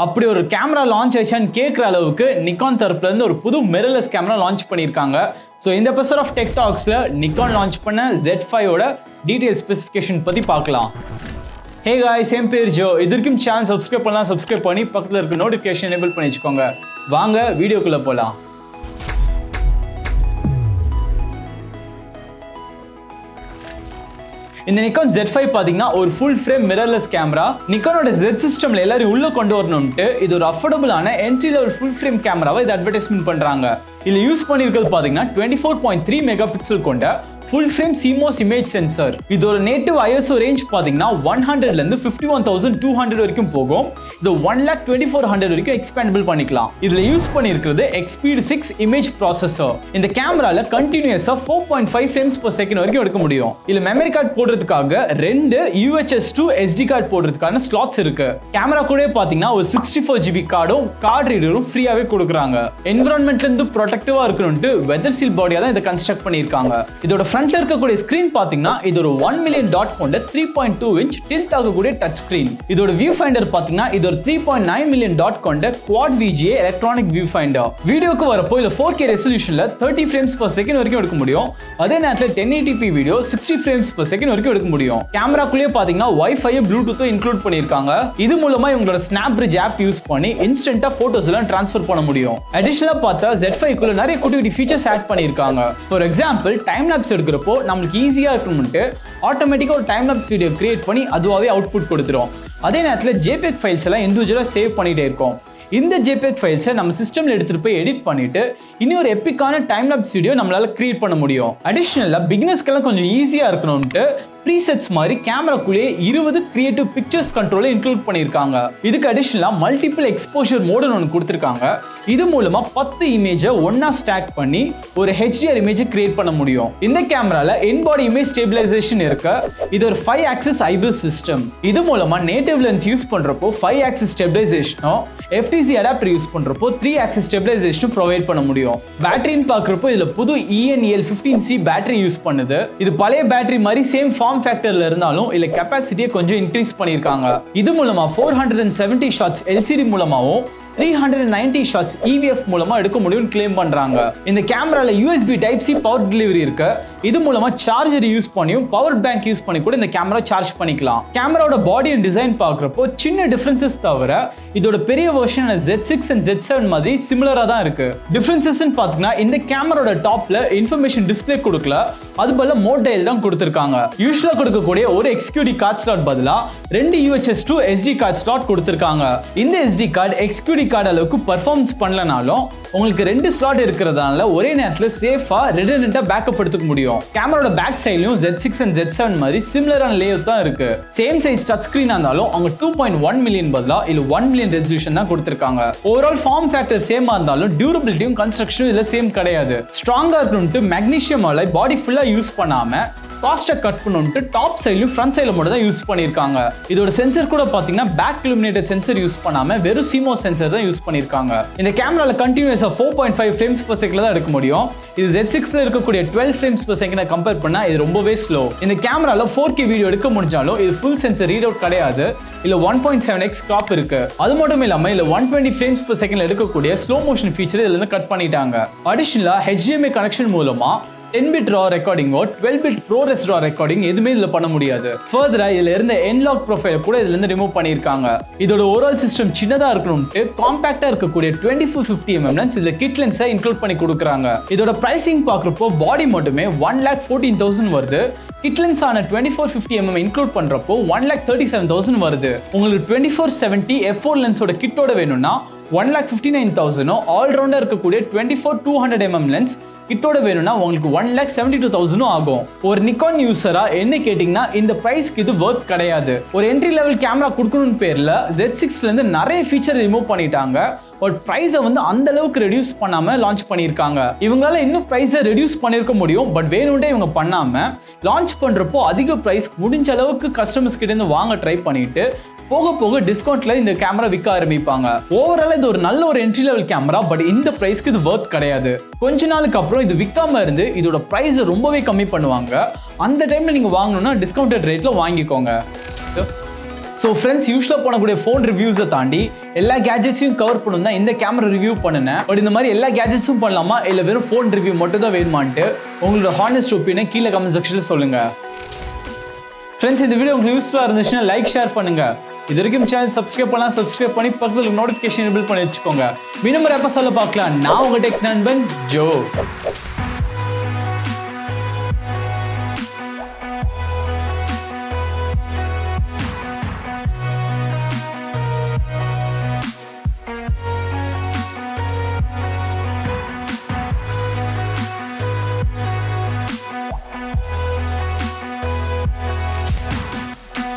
அப்படி ஒரு camera launch ஆயிடுச்சான்னு கேட்குற அளவுக்கு நிக்கான் தரப்புல இருந்து ஒரு புது மிரர்லெஸ் கேமரா லான்ச் பண்ணியிருக்காங்க. ஸோ இந்த எபிசோட் ஆஃப் டெக் டாக்ஸ்ல நிக்கான் லான்ச் பண்ண Z5 ஓட டீடைல் ஸ்பெசிஃபிகேஷன் பற்றி பார்க்கலாம். ஹே காய்ஸ், என் பேர் ஜோ. இது வரைக்கும் சேனல் சப்ஸ்கிரைப் பண்ணலாம், சப்ஸ்கிரைப் பண்ணி பக்கத்தில் இருக்க நோட்டிஃபிகேஷன் எனேபிள் பண்ணி வச்சுக்கோங்க. வாங்க வீடியோக்குள்ளே போகலாம். இந்த Nikon Z5 பாத்தீங்கன்னா ஒரு ஃபுல் ஃப்ரேம் மிரர்லெஸ் கேமரா. நிக்கானோட Z சிஸ்டம்ல எல்லாரும் உள்ள கொண்டு வரணும்ட்டு இது ஒரு அஃபோர்டபுளான என்ட்ரி லெவல் ஃபுல் ஃப்ரேம் கேமராவை இது அட்வர்டைஸ்மெண்ட் பண்றாங்க. இதுல யூஸ் பண்ணிருக்கிறது பாத்தீங்கன்னா 24.3 மெகா பிக்சல் கொண்ட full frame CMOS image sensor. இதோட native ISO range பாத்தீங்கன்னா 100 ல இருந்து 51200 வரைக்கும் போகும். இது 1,24,000 வரைக்கும் expandable பண்ணிக்கலாம். இதுல யூஸ் பண்ணிருக்கிறது EXPEED 6 image processor. இந்த கேமரால கண்டினியூஸா 4.5 frames per second வரைக்கும் எடுக்க முடியும். இதுல மெமரி கார்டு போடுறதுக்காக ரெண்டு UHS-II SD கார்டு போடுறதுக்கான ஸ்லாட்ஸ் இருக்கு. கேமரா கூட பாத்தீங்கன்னா ஒரு 64 GB கார்டும் கார்டு ரீடரும் ஃப்ரீயாவே கொடுக்குறாங்க. என்விரான்மெண்ட்ல இருந்து ப்ரொடெக்டிவா இருக்கணும்ட்டு வெதர் சீல் பாடியா தான் இதை கன்ஸ்ட்ரக்ட் பண்ணிருக்காங்க. இதோட ஃப்ரண்ட்ல இருக்கக்கூடிய ஸ்கிரீன் பாத்தீங்கன்னா இது ஒரு 1 மில்லியன் டாட் கொண்ட 3.2 இன்ச் டில்ட் ஆகக்கூடிய டச் ஸ்கிரீன். இதோட வியூ ஃபைண்டர் பாத்தீங்கன்னா இது ஒரு 3.9 மில்லியன் டாட் கொண்ட quad VGA electronic view finder. வீடியோக்கு வரப்போ இதுல 4K ரெசல்யூஷன்ல 30 frames per second வரைக்கும் எடுக்க முடியும். அதே நேரத்துல 1080p video 60 frames per second வரைக்கும் எடுக்க முடியும். கேமராக்குள்ளே பாத்தீங்கன்னா Wi-Fi Bluetooth இன்க்ளூட் பண்ணிருக்காங்க. இது மூலமா உங்களோட ஸ்னாப்பிரிட்ஜ் ஆப் யூஸ் பண்ணி இன்ஸ்டன்ட்டா போட்டோஸ் எல்லாம் ட்ரான்ஸ்ஃபர் பண்ண முடியும். அடிஷனலா பார்த்தா Z5 குள்ள நிறைய குட்டி ஃபீச்சர்ஸ் ஆட் பண்ணிருக்காங்க. ஃபார் எக்ஸாம்பிள் டைம் லாப்ஸ் எடுக்கிறப்போ நம்மளுக்கு ஈஸியா இருக்கணும்ட்டு ஆட்டோமேட்டிக்கா ஒரு டைம் லாப்ஸ் வீடியோ கிரியேட் பண்ணி அதுவாகவே அவுட்புட் கொடுத்துரும். அதே நேரத்தில் JPEG ஃபைல்ஸ் எல்லாம் இண்டிவிஜுவலா சேவ் பண்ணிட்டே இருக்கும். இந்த JPEG ஃபைல்ஸை நம்ம சிஸ்டம்ல எடுத்துட்டு போய் எடிட் பண்ணிட்டு இன்னும் ஒரு எப்பிக்கான டைம் லாப்ஸ் வீடியோ நம்மளால கிரியேட் பண்ண முடியும். அடிஷனலா பிகினர்ஸ்க்கெல்லாம் கொஞ்சம் ஈஸியா இருக்கணும்ட்டு ப்ரீசெட்ஸ் மாதிரி கேமராக்குள்ளே 20 கிரியேட்டிவ் பிக்சர்ஸ் கண்ட்ரோலை இன்க்ளூட் பண்ணியிருக்காங்க. இதுக்கு அடிஷனலா மல்டிபிள் எக்ஸ்போஷர் மோடுன்னு ஒன்று கொடுத்துருக்காங்க. இது மூலமா 10 இமேஜை ஒன்னா ஸ்டாக் பண்ணி ஒரு HDR இமேஜ் கிரியேட் பண்ண முடியும். இந்த கேமரால இன்பாடி இமேஜ் ஸ்டேபிளைசேஷன் இருக்கு. இது ஒரு 5 ஆக்சிஸ் ஹைபிரிட் சிஸ்டம். இது மூலமா நேட்டிவ் லென்ஸ் யூஸ் பண்றப்போ 5 ஆக்சிஸ் ஸ்டெபிளைசேஷனும் FTC அடாப்டர் யூஸ் பண்றப்போ 3 ஆக்சிஸ் ஸ்டெபிளைசேஷனும் ப்ரொவைட் பண்ண முடியும். பேட்டரின்னு பார்க்கறப்போ இதுல புது ENEL15C பேட்டரி யூஸ் பண்ணுது. இது பழைய பேட்டரி மாதிரி சேம் ஃபார்ம் ஃபேக்டர்ல இருந்தாலும் இல்ல கெபாசிட்டியை கொஞ்சம் இன்க்ரீஸ் பண்ணிருக்காங்க. இது மூலமா 470 ஷாட்ஸ் LCD மூலமாவும் 390 ஷாட்ஸ் EVF மூலமா எடுக்க முடியும்னு கிளைம் பண்றாங்க. இந்த கேமரால USB Type-C பவர் டெலிவரி இருக்கு. இது மூலமா சார்ஜர் யூஸ் பண்ணியும் பவர் பேங்க் யூஸ் பண்ணி கூட இந்த கேமரா சார்ஜ் பண்ணிக்கலாம். கேமராவோட பாடி அண்ட் டிசைன் பார்க்கறப்போ சின்ன டிஃபரன்சஸ் தவிர இதோட பெரிய வெர்ஷன் Z6 and Z7 மாதிரி சிமிலரா தான் இருக்கு. டிஃபரன்சஸ்ன்னு பாத்தீங்கன்னா இந்த கேமராவோட டாப்ல இன்ஃபர்மேஷன் டிஸ்ப்ளே கொடுக்கல, அது பதிலா மோட் டயல் தான் கொடுத்திருக்காங்க. யூசுவலா கொடுக்கக்கூடிய ஒரு XQD கார்டு ஸ்லாட் பதிலா 2 UHS-II SD கார்டு ஸ்லாட் கொடுத்திருக்காங்க. இந்த SD கார்டு XQD கார்டு அளவுக்கு பெர்ஃபார்மன்ஸ் பண்ணலனாலும் உங்களுக்கு 2 ஸ்லாட் இருக்கிறதால ஒரே நேரத்துல சேஃபா ரிடண்டன்ட்டா பேக்கப் எடுத்துக்க முடியும். கேமராவோட பேக் சைடுலயும் Z6 and Z7 மாதிரி சிமிலரான லேஅவுட் தான் இருக்கு. சேம் சைஸ் டச் ஸ்கிரீனா இருந்தாலும் அவங்க 2.1 மில்லியன் பதிலா இல்ல 1 மில்லியன் ரெசல்யூஷன் தான் கொடுத்திருக்காங்க. ஓவரால் ஃபார்ம் ஃபேக்டர் சேமா இருந்தாலும் டியூரபிலிட்டியும் கன்ஸ்ட்ரக்ஷனும் இதுல சேம் கிடையாது. ஸ்ட்ராங்கா இருக்கணும்ட்டு magnesium alloy பாடி ஃபுல்லா யூஸ் பண்ணாம காஸ்ட்டை கட் பண்ணிட்டு டாப் சைட்லயும் ஃப்ரண்ட் சைடுல மட்டும் தான் யூஸ் பண்ணிருக்காங்க. இதோட சென்சர் கூட பாத்தீங்கன்னா பேக் illuminated சென்சர் யூஸ் பண்ணாம வெறும் CMOS சென்சர் தான் யூஸ் பண்ணிருக்காங்க. இந்த கேமரால கண்டினியூஸா 4.5 frames per second தான் எடுக்க முடியும். இது Z6ல இருக்கக்கூடிய 12 frames per second கம்பேர் பண்ணா இது ரொம்பவே ஸ்லோ. இந்த கேமரால 4K வீடியோ எடுக்க முடிஞ்சாலும் இது ஃபுல் சென்சர் ரீட் அவுட் கிடையாது. இல்ல 1.7x crop இருக்கு. அது மட்டும் இல்லாம இல்ல 120 frames per second எடுக்கக்கூடிய ஸ்லோ மோஷன் ஃபீச்சர் இதுல இருந்து கட் பண்ணிட்டாங்க. அடிஷனலா HDMI கனெக்ஷன் மூலமா 10-bit raw recording or 12-bit ProRes raw recording எதுவுமே இதுல பண்ண முடியாது. ஃபர்தரா இதுல இருந்த N-Log ப்ரொஃபைல் கூட இதுல இருந்து ரிமூவ் பண்ணிருக்காங்க. இதோட ஓவரால் சிஸ்டம் சின்னதா இருக்கணும்ட்டு காம்பாக்டா இருக்கக்கூடிய 24-50mm லென்ஸ் இதுல கிட் லென்ஸை இன்க்ளூட் பண்ணி கொடுக்குறாங்க. இதோட பிரைசிங் பார்க்கறப்போ பாடி மட்டுமே 1,14,000 வருது. கிட் லென்ஸ் ஆன 24-50mm இன்க்ளூட் பண்றப்போ 1,37,000 வருது. உங்களுக்கு 24-70 f4 லென்ஸோட கிட்டோட வேணும்னா 1,59,000 ஆல்ரவுண்டா இருக்கக்கூடிய 24-200mm லென்ஸ் கிட்டோட வேணும்னா உங்களுக்கு 1,72,000 ஆகும். ஒரு நிக்கான் யூசரா என்ன கேட்டீங்கன்னா இந்த பிரைஸ்க்கு இது வர்த் கிடையாது. ஒரு என்ட்ரி லெவல் கேமரா கொடுக்கணும்னு பேர்ல Z6ல இருந்து நிறைய ஃபீச்சர் ரிமூவ் பண்ணிட்டாங்க. பட் பிரைஸை அந்த அளவுக்கு ரெடியூஸ் பண்ணாம லான்ச் பண்ணியிருக்காங்க. இவங்களால இன்னும் பிரைஸை ரெடியூஸ் பண்ணிருக்க முடியும், பட் வேணும்ட்டே இவங்க பண்ணாம லான்ச் பண்றப்போ அதிக பிரைஸ் முடிஞ்ச அளவுக்கு கஸ்டமர்ஸ் கிட்ட இருந்து வாங்க ட்ரை பண்ணிட்டு போக போக டிஸ்கவுண்ட்ல இந்த கேமரா விற்க ஆரம்பிப்பாங்க. ஓவரால் இது ஒரு நல்ல ஒரு என்ட்ரி லெவல் கேமரா, பட் இந்த பிரைஸ்க்கு இது வர்த் கிடையாது. கொஞ்ச நாளுக்கு அப்புறம் இது விற்காம இருந்து இதோட பிரைஸ் ரொம்பவே கம்மி பண்ணுவாங்க. அந்த டைம்ல நீங்க வாங்கணும்னா டிஸ்கவுண்டட் ரேட்ல வாங்கிக்கோங்க. ஸோ ஸோ ஃப்ரெண்ட்ஸ், யூஸ்வலாக போனக்கூடிய ஃபோன் ரிவ்யூஸை தாண்டி எல்லா கேஜெட்ஸையும் கவர் பண்ணணும் தான் இந்த கேமரா ரிவ்யூ பண்ணினேன். பட் இந்த மாதிரி எல்லா கேஜெட்ஸும் பண்ணலாமா இல்லை வெறும் ஃபோன் ரிவ்யூ மட்டும் தான் வேணுமான்ட்டு உங்களோட ஹானஸ்ட் ஒப்பீனியனை கீழே கமெண்ட் செக்ஷனில் சொல்லுங்க. ஃப்ரெண்ட்ஸ், இந்த வீடியோ உங்களுக்கு யூஸ்ஃபுல்லாக இருந்துச்சுன்னா லைக், ஷேர் பண்ணுங்க. இது வரைக்கும் சேனல் சப்ஸ்கிரைப் பண்ணலாம், சப்ஸ்கிரைப் பண்ணி பக்கத்தில் நோட்டிஃபிகேஷன் எனேபிள் பண்ணி வச்சுக்கோங்க. மீண்டும் ஒரு எபிசோட்ல பார்க்கலாம். நான் உங்க டெக் நண்பன் ஜோ.